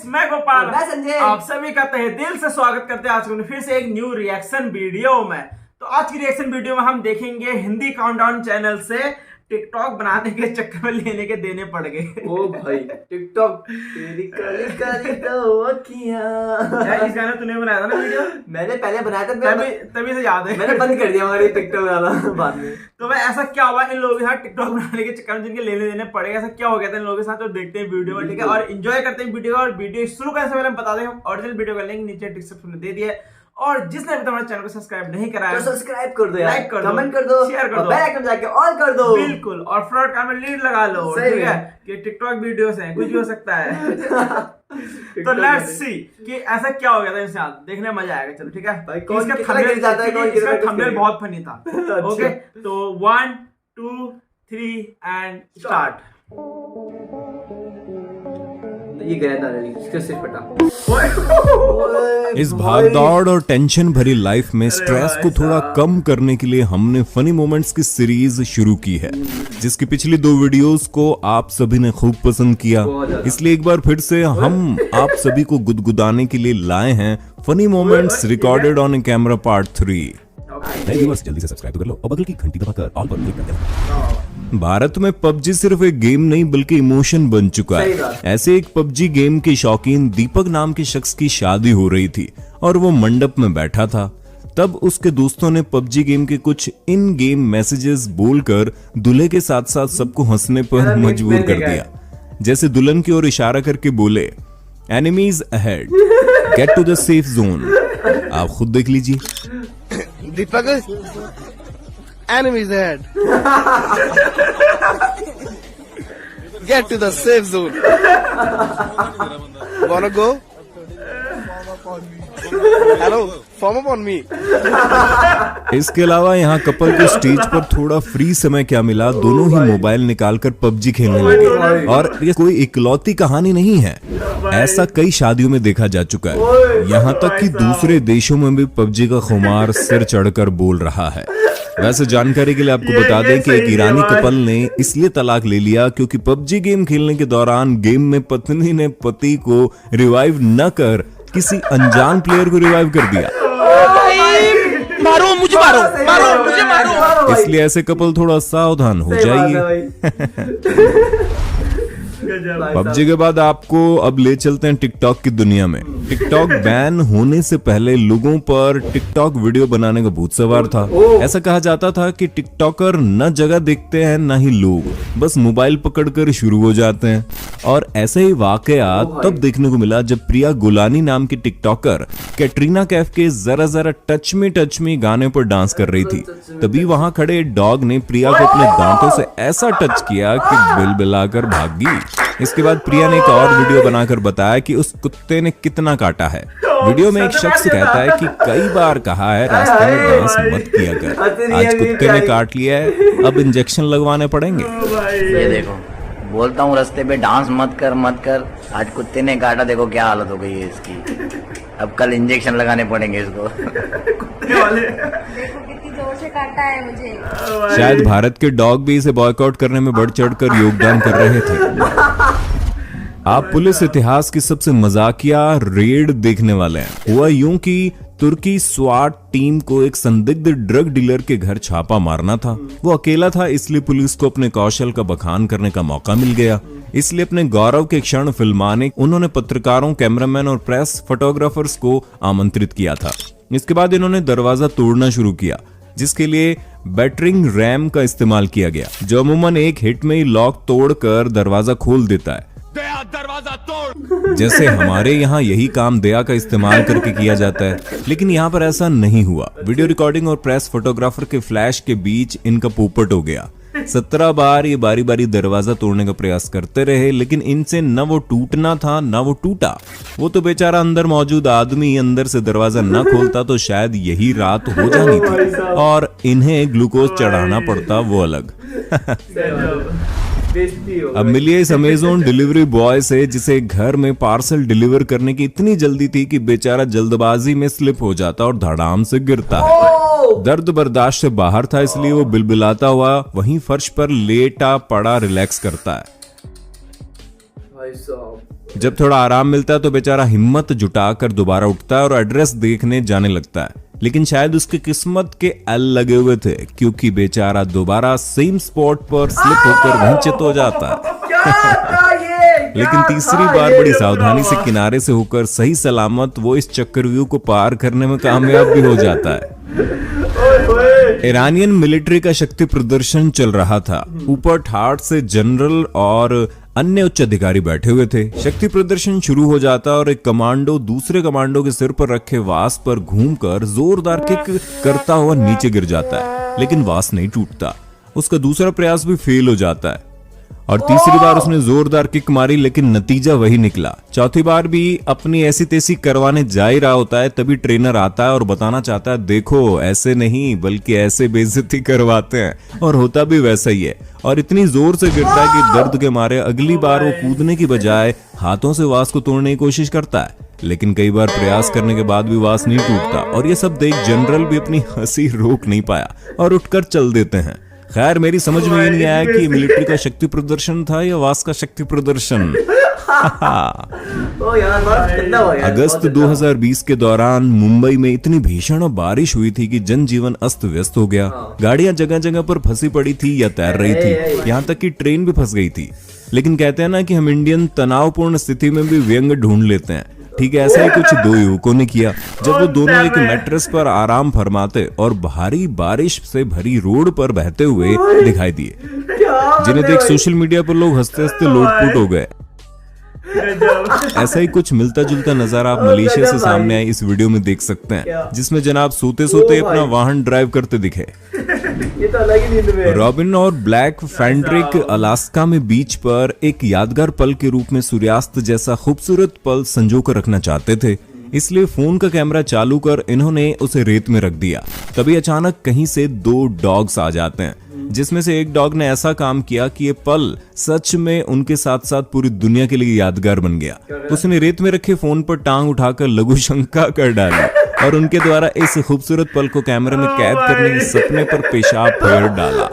Guys, मैं गोपाल, मैं संजय, आप सभी का तहे दिल से स्वागत करते हैं आज को फिर से एक न्यू रिएक्शन वीडियो में। तो आज की रिएक्शन वीडियो में हम देखेंगे हिंदी काउंटडाउन चैनल से टिकटॉक बनाने के चक्कर में लेने के देने पड़ गए। ओ भाई टिकटॉक तेरी काली काली दो अखियां। यार इस गाना तूने बनाया था ना वीडियो? मैंने पहले बनाया था, तभी से याद है। मैंने बंद कर दिया हमारे टिकटॉक बनाना बाद में। तो भाई ऐसा क्या हुआ इन लोगों के साथ टिकटॉक बनाने के चक्कर में जिनके लेने देने पड़ेगा, ऐसा क्या हो गया था इन लोगों के साथ? तो देखते हैं वीडियो में, ठीक है, और एंजॉय करते हैं वीडियो। और वीडियो शुरू करने से पहले हम बता दें, ओरिजिनल वीडियो का लिंक नीचे डिस्क्रिप्शन में दे दिया है। और जिसने अभी तक हमारे चैनल को सब्सक्राइब नहीं करा है तो सब्सक्राइब कर दो यार, लाइक कर दो, कमेंट कर दो, शेयर कर दो, बेल आइकन जाके ऑल कर दो। बिल्कुल, और फ्रॉड काम में लीड लगा लो, ठीक है, कि टिकटॉक वीडियोस हैं, कुछ भी हो सकता है। तो लेट्स सी कि ऐसा क्या हो गया था इनके साथ, देखने में मजा आएगा। चलो ठीक है भाई, कौन कितना गिर जाता है, कौन इसका थंबनेल बहुत फनी था। ओके, तो 1 2 3 एंड स्टार्ट। ये गया था इसका सिर फटा। इस भागदौड़ और टेंशन भरी लाइफ में स्ट्रेस को थोड़ा कम करने के लिए हमने फनी मोमेंट्स की सीरीज शुरू की है, जिसकी पिछली 2 वीडियोस को आप सभी ने खूब पसंद किया। इसलिए एक बार फिर से हम आप सभी को गुदगुदाने के लिए लाए हैं funny moments recorded on A camera part 3। जल्दी से सब्सक्राइब कर लो और बगल की घंटी दबाकर ऑल पर क्लिक कर देना। भारत में पबजी सिर्फ एक गेम नहीं बल्कि इमोशन बन चुका है। ऐसे एक पबजी गेम के शौकीन दीपक नाम के शख्स की शादी हो रही थी और वो मंडप में बैठा था। तब उसके दोस्तों ने पबजी गेम के कुछ इन गेम मैसेजेस बोलकर दूल्हे के साथ साथ सबको हंसने पर मजबूर कर दिया। जैसे दुल्हन की ओर इशारा करके बोले, enemies ahead, get to the safe zone. आप खुद देख लीजिए। दीपक, enemies ahead. Get to the safe zone. Wanna go? Hello, form up on me. इसके अलावा यहाँ कपल को स्टेज पर थोड़ा फ्री समय क्या मिला, दोनों ही मोबाइल निकालकर पबजी खेलने लगे। और ये कोई इकलौती कहानी नहीं है, ऐसा कई शादियों में देखा जा चुका है। यहाँ तक कि दूसरे देशों में भी पबजी का खुमार सिर चढ़कर बोल रहा है। वैसे जानकारी के लिए आपको बता दें कि एक ईरानी कपल ने इसलिए तलाक ले लिया क्योंकि पबजी गेम खेलने के दौरान गेम में पत्नी ने पति को रिवाइव न कर किसी अनजान प्लेयर को रिवाइव कर दिया। मारो मुझे, मारो मुझे, मारो। इसलिए ऐसे कपल थोड़ा सावधान हो जाइए। पबजी के बाद आपको अब ले चलते हैं टिकटॉक की दुनिया में। टिकटॉक बैन होने से पहले लोगों पर टिकटॉक वीडियो बनाने का भूत सवार था। ऐसा कहा जाता था कि टिकटॉकर न जगह देखते हैं न ही लोग, बस मोबाइल पकड़कर शुरू हो जाते हैं। और ऐसे ही वाकया तब देखने को मिला जब प्रिया गुलानी नाम की टिकटॉकर कैटरीना कैफ के जरा जरा टच मी गाने पर डांस कर रही थी। तभी वहां खड़े डॉग ने प्रिया को अपने दांतों से ऐसा टच किया कि बिलबिलाकर भाग गई। इसके बाद प्रिया ने एक और वीडियो बनाकर बताया कि उस कुत्ते ने कितना काटा है। वीडियो में एक शख्स कहता है कि कई बार कहा है रास्ते में डांस मत किया कर, आज कुत्ते ने काट लिया है, अब इंजेक्शन लगवाने पड़ेंगे। ये देखो, बोलता हूँ रास्ते पे डांस मत कर, आज कुत्ते ने काटा, देखो क्या हालत हो गई है इसकी। अब कल इंजेक्शन लगाने पड़ेंगे इसको। कितनी जोर से काटा है मुझे। शायद भारत के डॉग भी इसे बॉयकॉट करने में बढ़ चढ़कर योगदान कर रहे थे। आप पुलिस इतिहास की सबसे मजाकिया रेड देखने वाले हैं। हुआ यूं कि तुर्की स्वाट टीम को एक संदिग्ध ड्रग डीलर के घर छापा मारना था। वो अकेला था, इसलिए पुलिस को अपने कौशल का बखान करने का मौका मिल गया। इसलिए अपने गौरव के क्षण फिल्माने उन्होंने पत्रकारों, कैमरामैन और प्रेस फोटोग्राफर्स को आमंत्रित किया था। इसके बाद इन्होंने दरवाजा तोड़ना शुरू किया, जिसके लिए बैटरिंग रैम का इस्तेमाल किया गया, जो अमूमन एक हिट में ही लॉक तोड़कर दरवाजा खोल देता है। दरवाजा तोड़। जैसे हमारे यहाँ यही काम दया का इस्तेमाल करके किया जाता है, लेकिन यहाँ पर ऐसा नहीं हुआ। वीडियो रिकॉर्डिंग और प्रेस फोटोग्राफर के फ्लैश के बीच इनका पोपट हो गया। 17 बार ये बारी बारी दरवाजा तोड़ने का प्रयास करते रहे, लेकिन इनसे न वो टूटना था न वो टूटा। वो तो बेचारा अंदर मौजूद आदमी अंदर से दरवाजा न खोलता तो शायद यही रात हो जानी थी और इन्हें ग्लूकोज चढ़ाना पड़ता, वो अलग। अब मिलिए इस अमेज़न डिलीवरी बॉय से जिसे घर में पार्सल डिलीवर करने की इतनी जल्दी थी कि बेचारा जल्दबाजी में स्लिप हो जाता और धड़ाम से गिरता है। दर्द बर्दाश्त से बाहर था, इसलिए वो बिलबिलाता हुआ वहीं फर्श पर लेटा पड़ा रिलैक्स करता है। जब थोड़ा आराम मिलता है तो बेचारा हिम्मत जुटाकर दोबारा उठता है और एड्रेस देखने जाने लगता है। लेकिन शायद उसकी किस्मत के एल लगे हुए थे, क्योंकि बेचारा दोबारा सेम स्पॉट पर स्लिप होकर वहीं चित हो जाता है। लेकिन तीसरी बार बड़ी सावधानी से किनारे से होकर सही सलामत वो इस चक्रव्यूह को पार करने में कामयाब भी हो जाता है। ईरानियन मिलिट्री का शक्ति प्रदर्शन चल रहा था। ऊपर ठाठ से जनरल और अन्य उच्च अधिकारी बैठे हुए थे। शक्ति प्रदर्शन शुरू हो जाता और एक कमांडो दूसरे कमांडो के सिर पर रखे वास पर घूमकर जोरदार किक करता हुआ नीचे गिर जाता है, लेकिन वास नहीं टूटता। उसका दूसरा प्रयास भी फेल हो जाता है और तीसरी बार उसने जोरदार किक मारी, लेकिन नतीजा वही निकला। चौथी बार भी अपनी ऐसी तैसी करवाने जा ही रहा होता है, तभी ट्रेनर आता है और बताना चाहता है, देखो ऐसे नहीं बल्कि ऐसे बेइज्जती करवाते हैं। और होता भी वैसा ही है, और इतनी जोर से गिरता है कि दर्द के मारे अगली बार वो कूदने की बजाय हाथों से वास को तोड़ने की कोशिश करता है। लेकिन कई बार प्रयास करने के बाद भी वास नहीं टूटता, और ये सब देख जनरल भी अपनी हंसी रोक नहीं पाया और उठकर चल देते हैं। खैर, मेरी समझ में ये नहीं आया कि मिलिट्री का शक्ति प्रदर्शन था या वास का शक्ति प्रदर्शन। अगस्त 2020 के दौरान मुंबई में इतनी भीषण बारिश हुई थी कि जनजीवन अस्त व्यस्त हो गया। गाड़ियां जगह जगह पर फंसी पड़ी थी या तैर रही थी, यहाँ तक कि ट्रेन भी फंस गई थी। लेकिन कहते हैं ना कि हम इंडियन तनावपूर्ण स्थिति में भी व्यंग ढूंढ लेते हैं। ठीक है, ऐसा ही कुछ दो युवकों ने किया जब वो दोनों एक मैट्रेस पर आराम फरमाते और भारी बारिश से भरी रोड पर बहते हुए दिखाई दिए, जिन्हें देख सोशल मीडिया पर लोग हंसते हंसते लोटपोट हो गए। ऐसा ही कुछ मिलता जुलता नजारा आप मलेशिया से सामने आए इस वीडियो में देख सकते हैं, जिसमें जनाब सोते सोते अपना वाहन ड्राइव करते दिखे। ये तो अलग ही नींद में। रॉबिन और ब्लैक फ्रेडरिक अलास्का में बीच पर एक यादगार पल के रूप में सूर्यास्त जैसा खूबसूरत पल संजो कर रखना चाहते थे, इसलिए फोन का कैमरा चालू कर इन्होंने उसे रेत में रख दिया। तभी अचानक कहीं से दो डॉग्स आ जाते हैं, जिसमें से एक डॉग ने ऐसा काम किया कि ये पल सच में उनके साथ साथ पूरी दुनिया के लिए यादगार बन गया। उसने रेत में रखे फोन पर टांग उठाकर लघु शंका कर डाली और उनके द्वारा इस खूबसूरत पल को कैमरे में कैद करने के सपने पर पेशाब फेर डाला।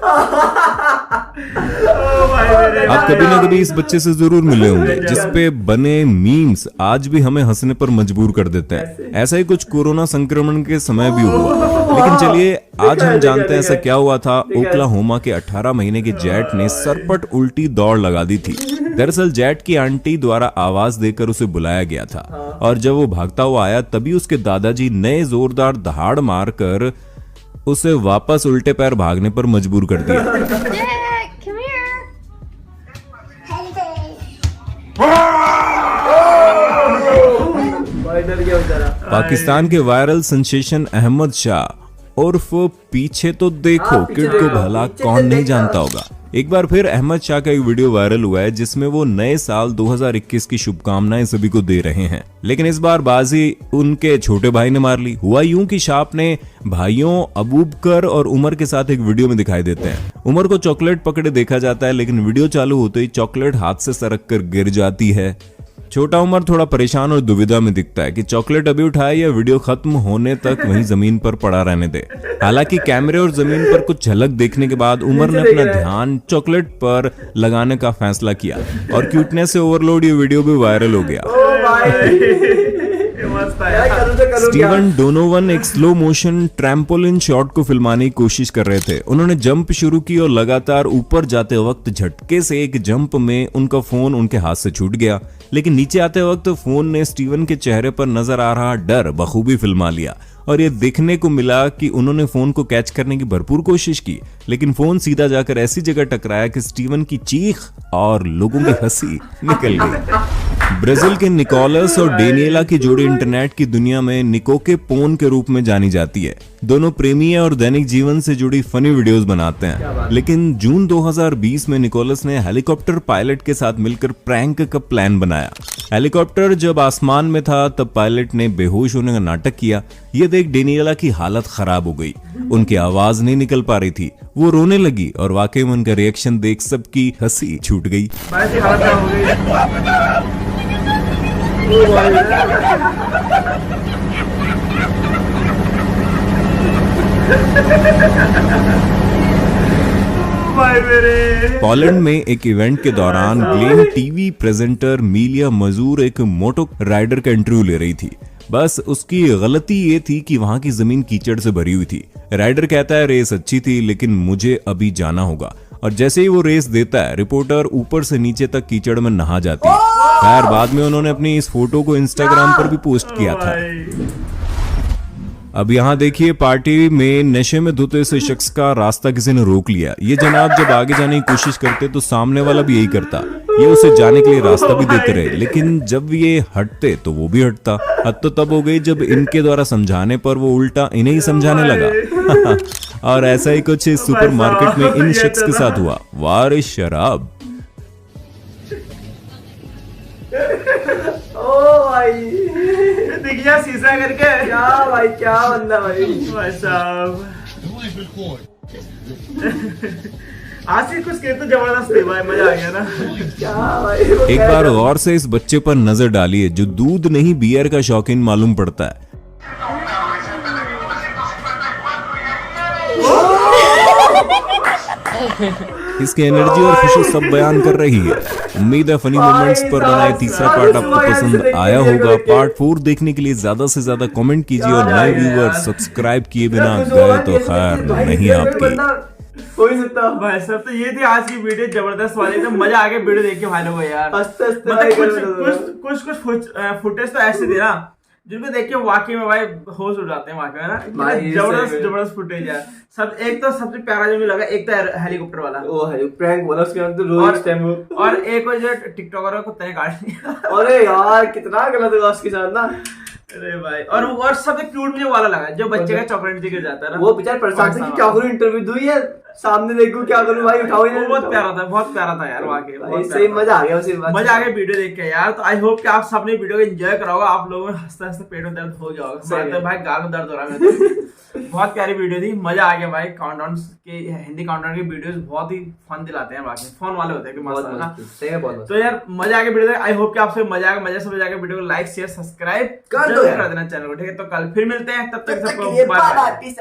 आप कभी ना कभी इस बच्चे से जरूर मिले होंगे, जिसपे बने मीम्स आज भी हमें हंसने पर मजबूर कर देते हैं। ऐसा ही कुछ कोरोना संक्रमण के समय भी हुआ। लेकिन चलिए आज हम जानते हैं ऐसा क्या हुआ था। ओक्लाहोमा के 18 महीने के जेट ने सरपट उल्टी दौड़ लगा दी थी। दरअसल जेट की आंटी द्वारा आवाज देकर उसे बुलाया गया था, और जब वो भागता हुआ आया तभी उसके दादाजी नए जोरदार दहाड़ मारकर उसे वापस उल्टे पैर भागने पर मजबूर कर दिया। Jack, come here. भाई डर गया बेचारा। पाकिस्तान के वायरल सेंसेशन अहमद शाह उर्फ पीछे तो देखो किड को भला कौन नहीं जानता होगा। एक बार फिर अहमद शाह का एक वीडियो वायरल हुआ है, जिसमें वो नए साल 2021 की शुभकामनाएं सभी को दे रहे हैं। लेकिन इस बार बाजी उनके छोटे भाई ने मार ली। हुआ यूं कि शाह अपने भाइयों अबूबकर और उमर के साथ एक वीडियो में दिखाई देते हैं। उमर को चॉकलेट पकड़े देखा जाता है, लेकिन वीडियो चालू होते ही चॉकलेट हाथ से सरक कर गिर जाती है। छोटा उमर थोड़ा परेशान और दुविधा में दिखता है कि चॉकलेट अभी उठाए या वीडियो खत्म होने तक वहीं जमीन पर पड़ा रहने दे। हालांकि कैमरे और जमीन पर कुछ झलक देखने के बाद उमर ने अपना ध्यान चॉकलेट पर लगाने का फैसला किया और क्यूटनेस से ओवरलोड ये वीडियो भी वायरल हो गया। स्टीवन डोनोवन एक स्लो मोशन ट्रैम्पोलिन शॉट को फिल्माने की कोशिश कर रहे थे। उन्होंने जंप शुरू की और लगातार ऊपर जाते वक्त झटके से एक जंप में उनका फोन उनके हाथ से छूट गया। लेकिन नीचे आते वक्त फोन ने स्टीवन के चेहरे पर नजर आ रहा डर बखूबी फिल्मा लिया, और ये देखने को मिला कि उन्होंने फोन को कैच करने की भरपूर कोशिश की, लेकिन फोन सीधा जाकर ऐसी जगह टकराया कि स्टीवन की चीख और लोगों की हंसी निकल गई। ब्राजील के निकोलस और डेनियला की जोड़ी इंटरनेट की दुनिया में निको के पोन के रूप में जानी जाती है। दोनों प्रेमी हैं और दैनिक जीवन से जुड़ी फनी वीडियोस बनाते हैं। लेकिन जून 2020 में निकोलस ने हेलीकॉप्टर पायलट के साथ मिलकर प्रैंक का प्लान बनाया। हेलीकॉप्टर जब आसमान में था तब पायलट ने बेहोश होने का नाटक किया। ये देख डेनियला की हालत खराब हो गई, उनकी आवाज नहीं निकल पा रही थी, वो रोने लगी और वाकई में उनका रिएक्शन देख सबकी हंसी छूट गई। भाई मेरे। पोलैंड में एक इवेंट के दौरान ग्लेन टीवी प्रेजेंटर मिलिया मजूर एक मोटो राइडर का इंटरव्यू ले रही थी। बस उसकी गलती ये थी कि वहां की जमीन कीचड़ से भरी हुई थी। राइडर कहता है रेस अच्छी थी लेकिन मुझे अभी जाना होगा, और जैसे ही वो रेस देता है रिपोर्टर ऊपर से नीचे तक कीचड़ में नहा जाती है। खैर बाद में उन्होंने अपनी इस फोटो को इंस्टाग्राम पर भी पोस्ट किया था। अब यहाँ देखिए, पार्टी में नशे में धुते इस शख्स का रास्ता किसी ने रोक लिया। ये जनाब जब आगे जाने की कोशिश करते तो सामने वाला भी यही करता, ये उसे जाने के लिए रास्ता भी देते रहे, लेकिन जब ये हटते तो वो भी हटता। हद तो तब हो गई जब इनके द्वारा समझाने पर वो उल्टा इन्हें ही समझाने लगा। और ऐसा ही कुछ इस सुपरमार्केट में इन शख्स के साथ हुआ। वार शराब। ओ भाई दिख गया शीशा करके। क्या भाई, क्या बंदा भाई। भाई साहब आज से कुछ कहते तो जबरदस्त थी भाई, मजा आ गया ना। क्या भाई, वो एक क्या बार है? गौर से इस बच्चे पर नजर डालिए जो दूध नहीं बियर का शौकीन मालूम पड़ता है। इसकी एनर्जी और खुशी सब बयान कर रही है। उम्मीद है फनी मोमेंट्स पर बना ये तीसरा पार्ट आपको पसंद आया होगा। पार्ट 4 देखने के लिए ज्यादा से ज्यादा कमेंट कीजिए और नए व्यूअर सब्सक्राइब किए बिना गए तो खैर नहीं आपकी। कोई सकता भाई साहब तो ये थी आज की वीडियो जबरदस्त वाली। तो मजा आ गया वीडियो देख के भाई लोगों यार। हंसते हंसते मतलब कुछ फुटेज तो ऐसे थे ना जिनको देख के वाकई में भाई होश उड़ जाते हैं वाकई में ना। भाई, जबरदस्त फुटेज है सब। एक तो सबसे प्यारा जो मुझे लगा एक तो हेलीकॉप्टर वाला, वो है प्रैंक बोला उसके अंदर तो रोज टाइम वो। और एक वो जो टिकटॉकर को कुत्ते ने काट लिया। अरे यार कितना गलत हुआ उसके साथ ना। अरे भाई और सबसे क्यूट मुझे वाला लगा जो बच्चे का चॉकलेट गिर जाता है ना। वो बेचारा परेशान था कि क्या करूं, इंटरव्यू दूं या सामने देखूं, क्या करूं भाई, उठाओ ही वो नहीं। बहुत प्यारा था यार वाकई। भाई सही मजा आ गया उसे। मजा आ गया वीडियो देख के यार। तो आई होप कि आप सबने वीडियो को एंजॉय करा होगा। आप लोगों में हंसते हंसते पेट में दर्द हो गया होगा। हमारे तो भाई गाल में दर्द हो रहा है मेरे तो। बहुत प्यारी वीडियो थी, मजा आ गया भाई। काउंटडाउन के हिंदी काउंटडाउन के वीडियोस बहुत ही फन दिलाते हैं बाकी फोन वाले होते हैं कि मस्त है ना। सही है बहुत। तो यार मजा आ गया वीडियो। आई होप कि आपसे मजा आएगा। मजा से मजा आएगा। वीडियो को लाइक शेयर सब्सक्राइब कर दो जरूर यार। कर देना चैनल को, ठीक है। तो कल फिर मिलते हैं, तब तक सबको बाय बाय बाय। बाय।